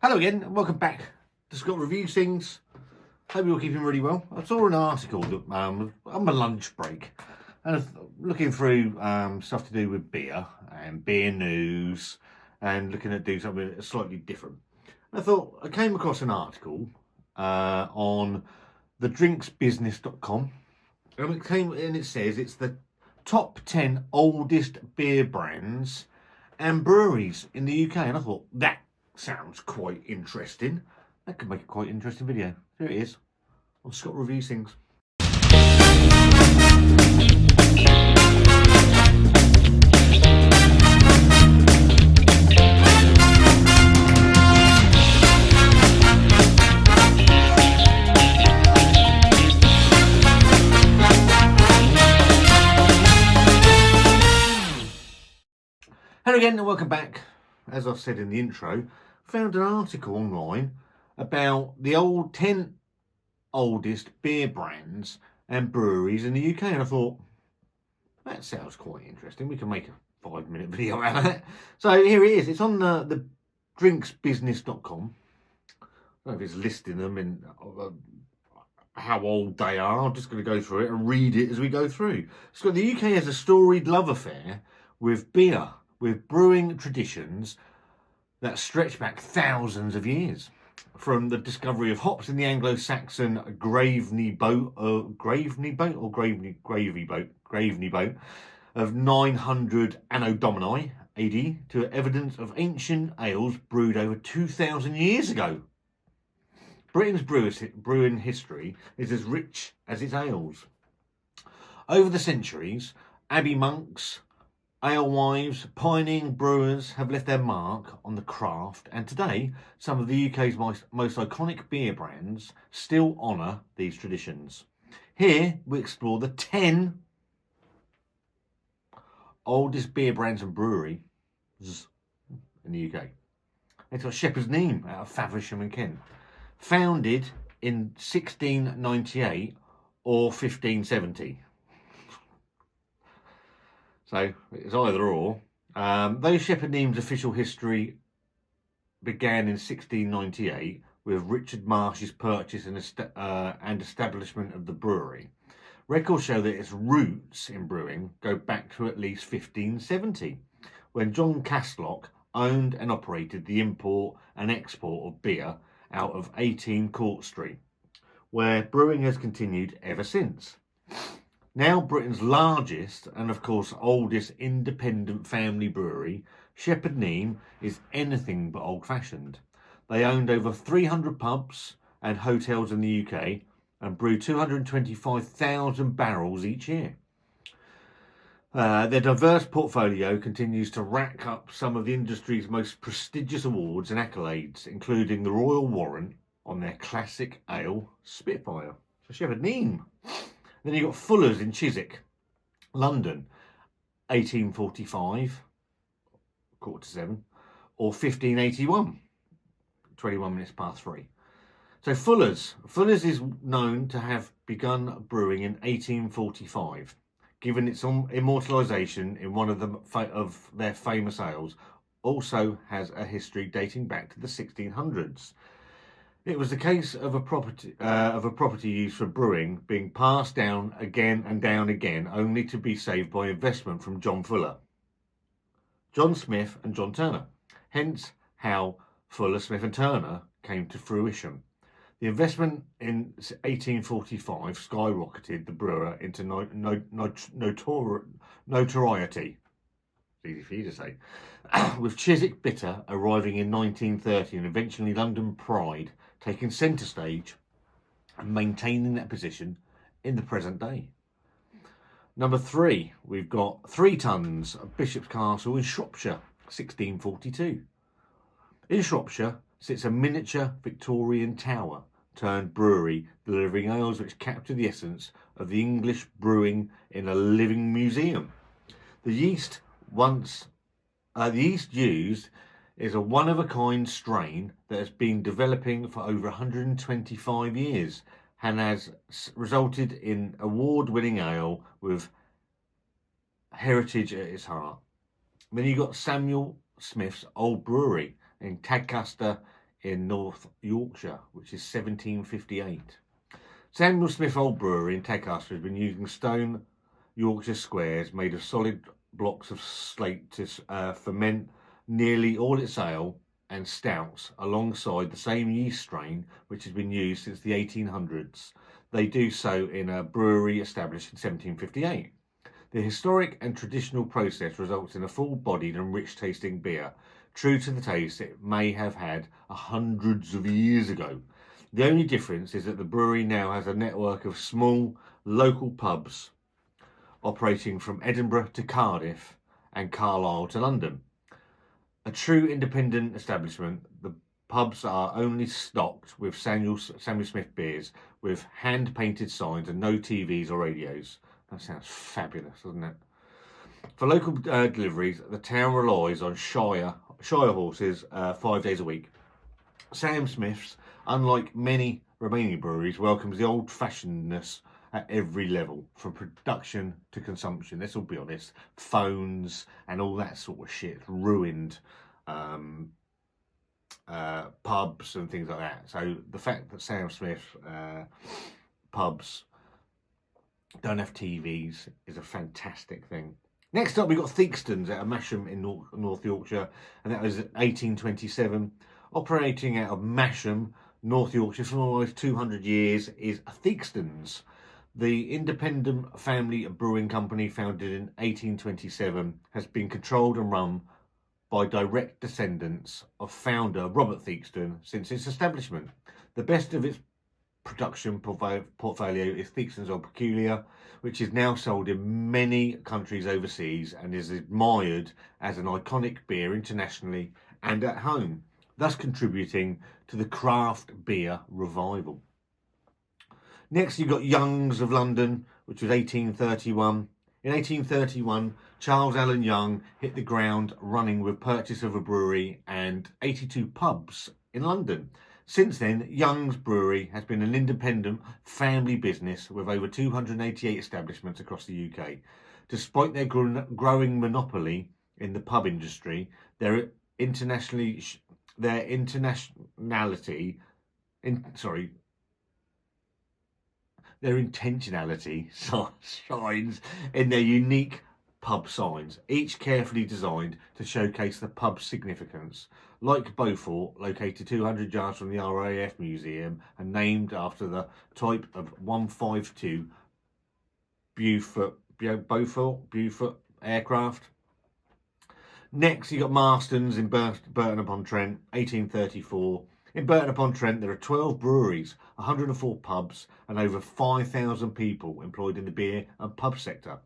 Hello again, and welcome back to Scott Reviews Things. Hope you're all keeping really well. I saw an article that, on my lunch break, and looking through stuff to do with beer and beer news, and looking at doing something slightly different. I thought I came across an article on thedrinksbusiness.com, and it says it's the top 10 oldest beer brands and breweries in the UK, and I thought that sounds quite interesting. That could make a quite interesting video. Here it is on Scott Reviews Things. Hello again and welcome back. As I said in the intro, found an article online about the 10 oldest beer brands and breweries in the UK, and I thought that sounds quite interesting. We can make a 5-minute video out of that. So here it is. It's on the drinksbusiness.com. I don't know if it's listing them in how old they are. I'm just going to go through it and read it as we go through. So the UK has a storied love affair with beer, with brewing traditions that stretch back thousands of years. From the discovery of hops in the Anglo-Saxon Gravely boat of 900 Anno Domini AD to evidence of ancient ales brewed over 2,000 years ago. Britain's brewing history is as rich as its ales. Over the centuries, abbey monks, alewives, pioneering brewers have left their mark on the craft, and today some of the UK's most iconic beer brands still honour these traditions. Here we explore the 10 oldest beer brands and breweries in the UK. It's got Shepherd's Neame out of Faversham in Kent, founded in 1698 or 1570. So it's either or. Though Shepherd Neame's official history began in 1698 with Richard Marsh's purchase and establishment of the brewery, records show that its roots in brewing go back to at least 1570, when John Castlock owned and operated the import and export of beer out of 18 Court Street, where brewing has continued ever since. Now Britain's largest and of course oldest independent family brewery, Shepherd Neame is anything but old-fashioned. They owned over 300 pubs and hotels in the UK and brew 225,000 barrels each year. Their diverse portfolio continues to rack up some of the industry's most prestigious awards and accolades, including the Royal Warrant on their classic ale Spitfire. So Shepherd Neame. Then you've got Fuller's in Chiswick, London, 1845, 6:45, or 1581, 21 minutes past 3. So Fuller's is known to have begun brewing in 1845, given its immortalisation in one of their famous ales. Also has a history dating back to the 1600s. It was the case of a property used for brewing being passed down again and down again, only to be saved by investment from John Fuller, John Smith and John Turner. Hence how Fuller, Smith and Turner came to fruition. The investment in 1845 skyrocketed the brewer into notoriety. Easy for you to say. With Chiswick Bitter arriving in 1930 and eventually London Pride taking centre stage and maintaining that position in the present day. Number 3, we've got 3 Tons of Bishop's Castle in Shropshire, 1642. In Shropshire sits a miniature Victorian tower turned brewery, delivering ales which capture the essence of the English brewing in a living museum. The yeast used is a one-of-a-kind strain that has been developing for over 125 years and has resulted in award-winning ale with heritage at its heart. Then you've got Samuel Smith's Old Brewery in Tadcaster in North Yorkshire, which is 1758. Samuel Smith Old Brewery in Tadcaster has been using stone Yorkshire squares made of solid blocks of slate to ferment nearly all its ale and stouts alongside the same yeast strain which has been used since the 1800s. They do so in a brewery established in 1758. The historic and traditional process results in a full-bodied and rich-tasting beer, true to the taste it may have had hundreds of years ago. The only difference is that the brewery now has a network of small local pubs operating from Edinburgh to Cardiff and Carlisle to London. A true independent establishment, the pubs are only stocked with Samuel Smith beers with hand-painted signs and no TVs or radios. That sounds fabulous, doesn't it? For local deliveries, the town relies on Shire horses 5 days a week. Sam Smith's, unlike many remaining breweries, welcomes the old-fashionedness at every level, from production to consumption. Let's all be honest, phones and all that sort of shit ruined pubs and things like that. So the fact that Sam Smith pubs don't have TVs is a fantastic thing. Next up, we've got Theakston's at Masham in North Yorkshire, and that was 1827. Operating out of Masham, North Yorkshire for almost 200 years is Theakston's. The independent family brewing company, founded in 1827, has been controlled and run by direct descendants of founder Robert Theakston since its establishment. The best of its production portfolio is Theakston's Old Peculiar, which is now sold in many countries overseas and is admired as an iconic beer internationally and at home, thus contributing to the craft beer revival. Next, you've got Young's of London, which was 1831. In 1831, Charles Allen Young hit the ground running with purchase of a brewery and 82 pubs in London. Since then, Young's Brewery has been an independent family business with over 288 establishments across the UK. Despite their growing monopoly in the pub industry, their intentionality shines in their unique pub signs, each carefully designed to showcase the pub's significance. Like Beaufort, located 200 yards from the RAF Museum and named after the type of 152 Beaufort aircraft. Next, you got Marstons in Burton-upon-Trent, 1834. In Burton-upon-Trent, there are 12 breweries, 104 pubs, and over 5,000 people employed in the beer and pub sector.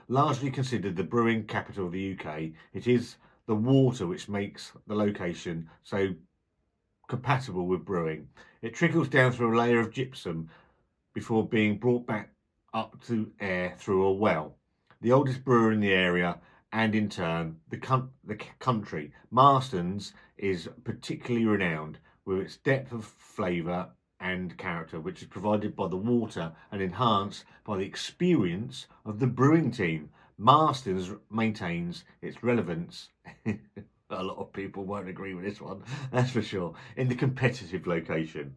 Largely considered the brewing capital of the UK, it is the water which makes the location so compatible with brewing. It trickles down through a layer of gypsum before being brought back up to air through a well. The oldest brewer in the area, and in turn the country, Marstons is particularly renowned with its depth of flavour and character, which is provided by the water and enhanced by the experience of the brewing team. Marstons maintains its relevance. A lot of people won't agree with this one, that's for sure, in the competitive location.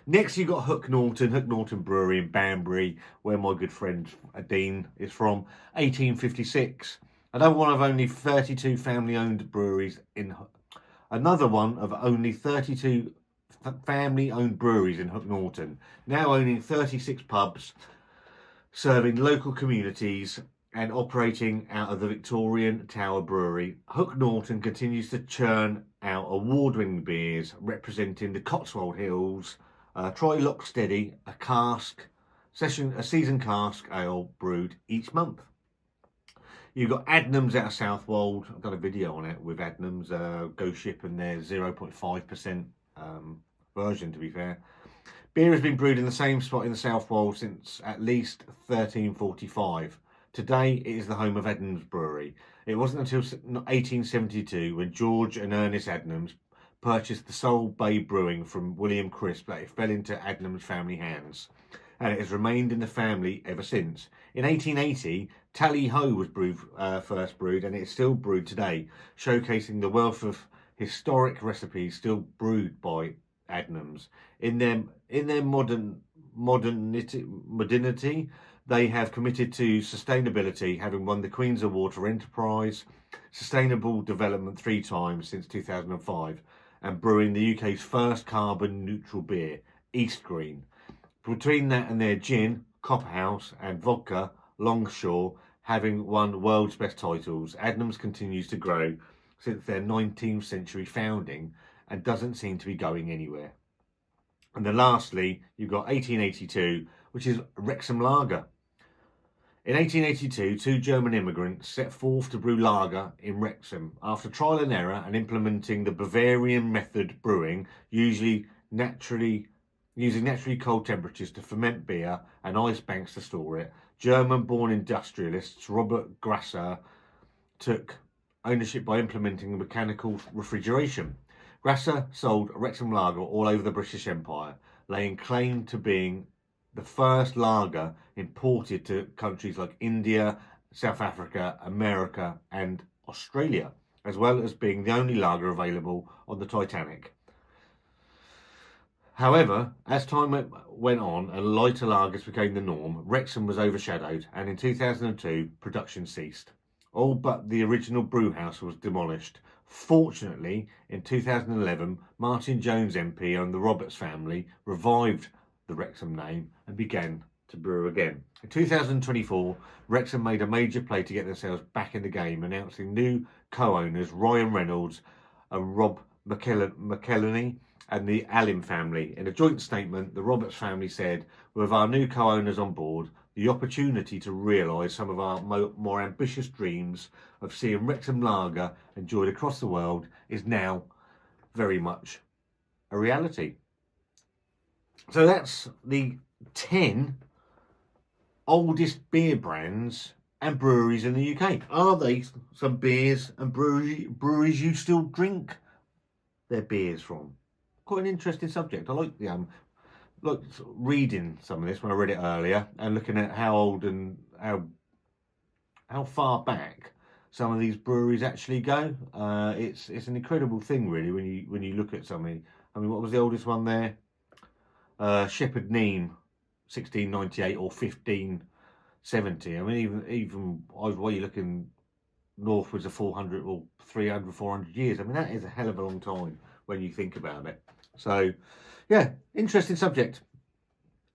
Next, you've got Hook Norton Brewery in Banbury, where my good friend Dean is from, 1856. Another one of only 32 family-owned breweries in Hook Norton, now owning 36 pubs, serving local communities and operating out of the Victorian Tower Brewery. Hook Norton continues to churn out award-winning beers representing the Cotswold Hills. Try Lock Steady, a season cask ale brewed each month. You've got Adnams out of Southwold. I've done a video on it with Adnams. Go ship and their 0.5% version, to be fair. Beer has been brewed in the same spot in the Southwold since at least 1345. Today, it is the home of Adnams Brewery. It wasn't until 1872 when George and Ernest Adnams purchased the Sole Bay Brewing from William Crisp that it fell into Adnams family hands, and it has remained in the family ever since. In 1880, Tally Ho was first brewed, and it is still brewed today, showcasing the wealth of historic recipes still brewed by Adnams. In their modernity, they have committed to sustainability, having won the Queen's Award for Enterprise, Sustainable Development 3 times since 2005, and brewing the UK's first carbon neutral beer, East Green. Between that and their gin, Copperhouse, and vodka, Longshore, having won world's best titles, Adnams continues to grow since their 19th century founding and doesn't seem to be going anywhere. And then lastly, you've got 1882, which is Rexam Lager. In 1882, 2 German immigrants set forth to brew lager in Wrexham. After trial and error and implementing the Bavarian method brewing, using naturally cold temperatures to ferment beer and ice banks to store it, German-born industrialists Robert Grasser took ownership by implementing mechanical refrigeration. Grasser sold Wrexam Lager all over the British Empire, laying claim to being the first lager imported to countries like India, South Africa, America and Australia, as well as being the only lager available on the Titanic. However, as time went on and lighter lagers became the norm, Wrexham was overshadowed, and in 2002 production ceased. All but the original brewhouse was demolished. Fortunately, in 2011, Martin Jones MP and the Roberts family revived the Wrexham name and began to brew again. In 2024, Wrexham made a major play to get themselves back in the game, announcing new co-owners Ryan Reynolds and Rob McElhenney and the Allen family. In a joint statement, the Roberts family said, with our new co-owners on board, the opportunity to realise some of our more ambitious dreams of seeing Wrexham Lager enjoyed across the world is now very much a reality. So that's the 10 oldest beer brands and breweries in the UK. Are they some beers and breweries you still drink their beers from? Quite an interesting subject. I like the reading some of this when I read it earlier and looking at how old and how far back some of these breweries actually go. It's an incredible thing, really, when you look at something. I mean, what was the oldest one there? Shepherd Neame, 1698 or 1570. I mean, even while you're looking northwards of 400 or 300, 400 years. I mean, that is a hell of a long time when you think about it. So, yeah, interesting subject.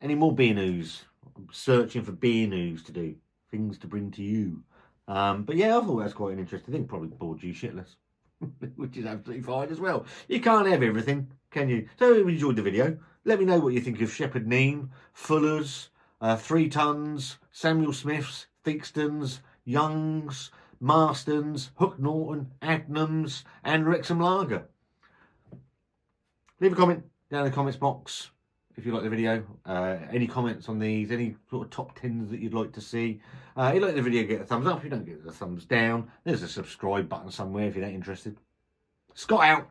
Any more beer news? I'm searching for beer news to do, things to bring to you. But yeah, I thought that's quite an interesting thing. Probably bored you shitless, which is absolutely fine as well. You can't have everything, can you? So if you enjoyed the video, let me know what you think of Shepherd Neame, Fuller's, 3 Tons, Samuel Smith's, Theakston's, Young's, Marstons, Hook Norton, Adnams and Wrexam Lager. Leave a comment down in the comments box if you like the video. Any comments on these, any sort of top 10s that you'd like to see. If you like the video, get a thumbs up. If you don't, get a thumbs down. There's a subscribe button somewhere if you're that interested. Scott out.